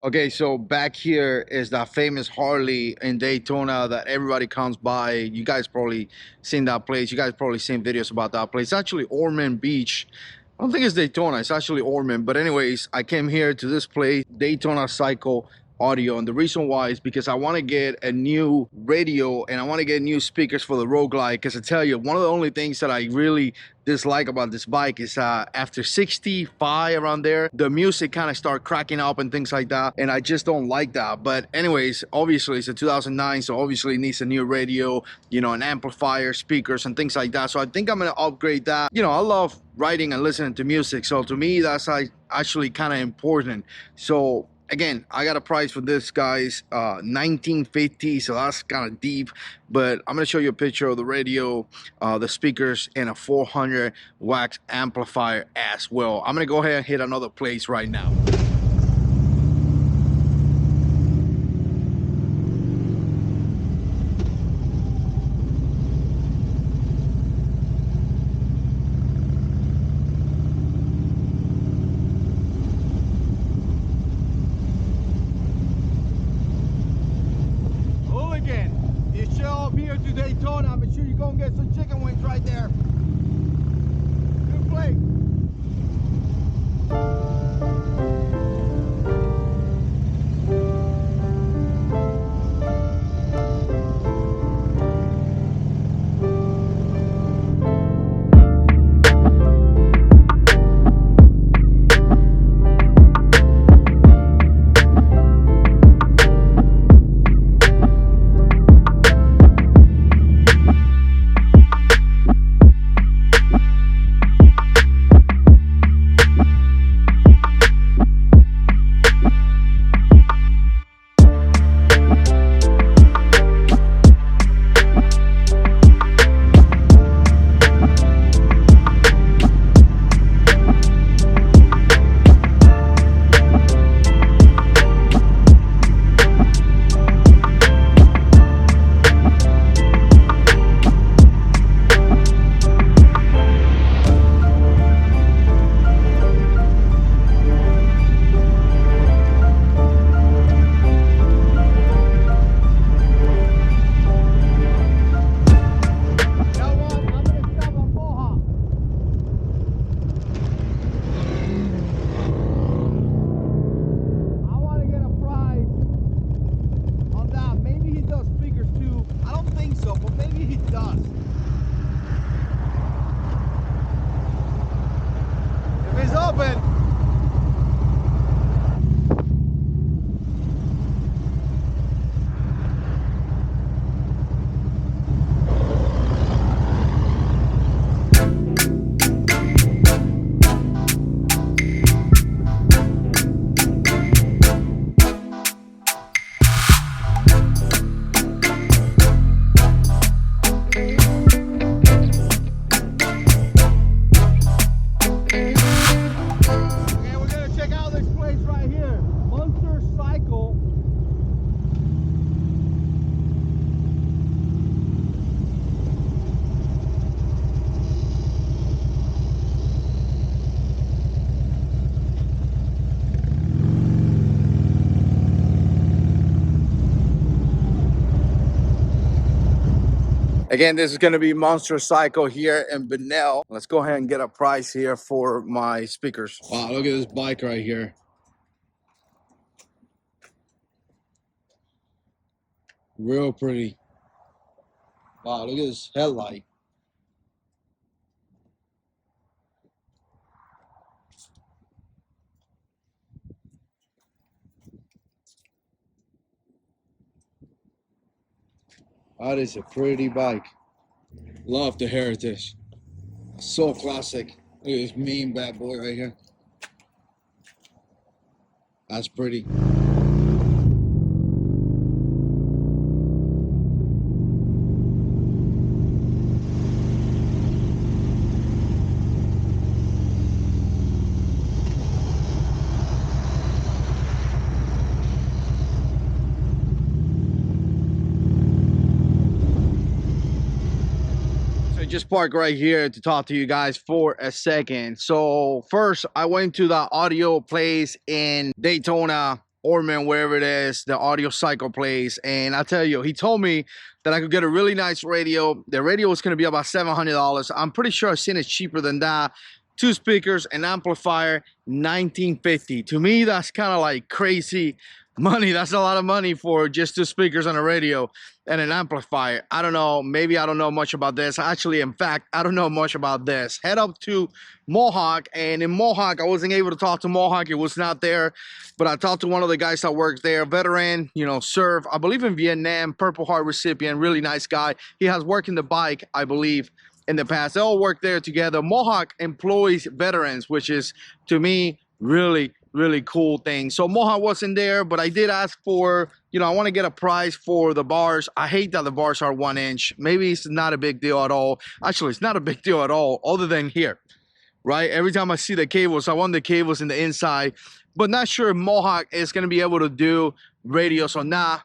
Okay, so back here is that famous Harley in Daytona that everybody comes by. You guys probably seen that place. You guys probably seen videos about that place. It's actually Ormond Beach. I don't think it's Daytona. It's actually Ormond. But anyways, I came here to this place, Daytona Cycle Audio, and the reason why is because I want to get a new radio and I want to get new speakers for the Road Glide. Because I tell you, one of the only things that I really dislike about this bike is after 65 around there, the music kind of start cracking up and things like that, and I just don't like that. But anyways, obviously it's a 2009, so obviously it needs a new radio, you know, an amplifier, speakers and things like that. So I think I'm gonna upgrade that. You know, I love writing and listening to music, so to me that's actually kind of important. So again, I got a price for this, guys, 1950, so that's kind of deep. But I'm gonna show you a picture of the radio, the speakers, and a 400 watt amplifier as well. I'm gonna go ahead and hit another place right now. Hooligan, you show up here to Daytona, I'm sure you're gonna get some chicken wings right there. Good play. Again, this is going to be Monster Cycle here in Benell. Let's go ahead and get a price here for my speakers. Wow, look at this bike right here. Real pretty. Wow, look at this headlight. That is a pretty bike. Love the Heritage. So classic. Look at this mean bad boy right here. That's pretty. Just park right here to talk to you guys for a second. So first I went to the audio place in Daytona Orman, wherever it is, the audio cycle place. And I tell you, he told me that I could get a really nice radio. The radio was going to be about $700. I'm pretty sure I've seen it cheaper than that. 2 speakers, an amplifier, $1950. To me, that's kind of like crazy money. That's a lot of money for just 2 speakers on a radio and an amplifier. I don't know. Maybe I don't know much about this. Actually, in fact, I don't know much about this. Head up to Mohawk, and in Mohawk, I wasn't able to talk to Mohawk. It was not there, but I talked to one of the guys that works there, veteran, you know, served, I believe, in Vietnam, Purple Heart recipient, really nice guy. He has worked in the bike, I believe, in the past. They all work there together. Mohawk employs veterans, which is, to me, really cool thing. So Mohawk wasn't there, but I did ask for, you know, I want to get a price for the bars. I hate that the bars are 1 inch. Maybe it's not a big deal at all. Actually, it's not a big deal at all, other than here, right? Every time I see the cables, I want the cables in the inside, but not sure if Mohawk is going to be able to do radio. So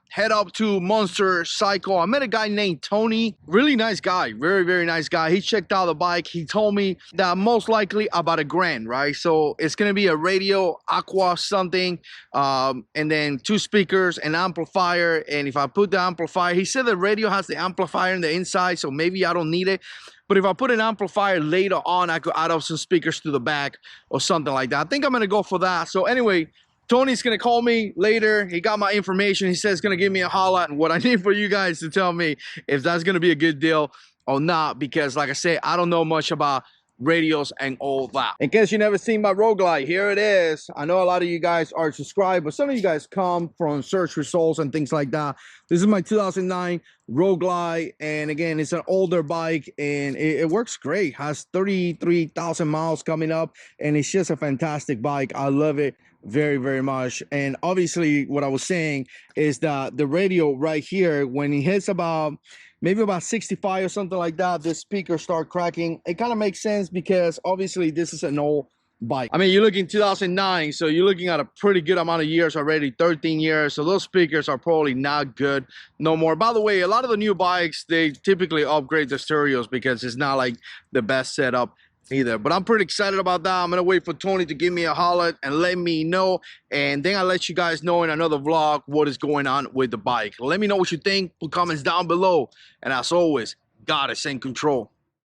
head up to Monster Cycle. I met a guy named Tony, really nice guy, very nice guy. He checked out the bike. He told me that most likely about $1,000, right? So it's going to be a radio, aqua something, and then 2 speakers, an amplifier. And if I put the amplifier, he said the radio has the amplifier in the inside, so maybe I don't need it. But if I put an amplifier later on, I could add up some speakers to the back or something like that. I think I'm going to go for that. So anyway, Tony's going to call me later. He got my information. He says he's going to give me a holla. And what I need for you guys to tell me if that's going to be a good deal or not. Because like I say, I don't know much about radios and all that. In case you never seen my Road Glide, here it is. I know a lot of you guys are subscribed, but some of you guys come from search results and things like that. This is my 2009 Road Glide, and again, it's an older bike, and it works great. Has 33,000 miles coming up, and it's just a fantastic bike. I love it very much. And obviously what I was saying is that the radio right here, when it hits maybe about 65 or something like that, this speaker start cracking. It kind of makes sense because obviously this is an old bike. I mean, you're looking 2009, so you're looking at a pretty good amount of years already, 13 years. So those speakers are probably not good no more. By the way, a lot of the new bikes, they typically upgrade the stereos because it's not like the best setup either. But I'm pretty excited about that. I'm gonna wait for Tony to give me a holler and let me know, and then I'll let you guys know in another vlog what is going on with the bike. Let me know what you think. Put comments down below, and as always, God is in control.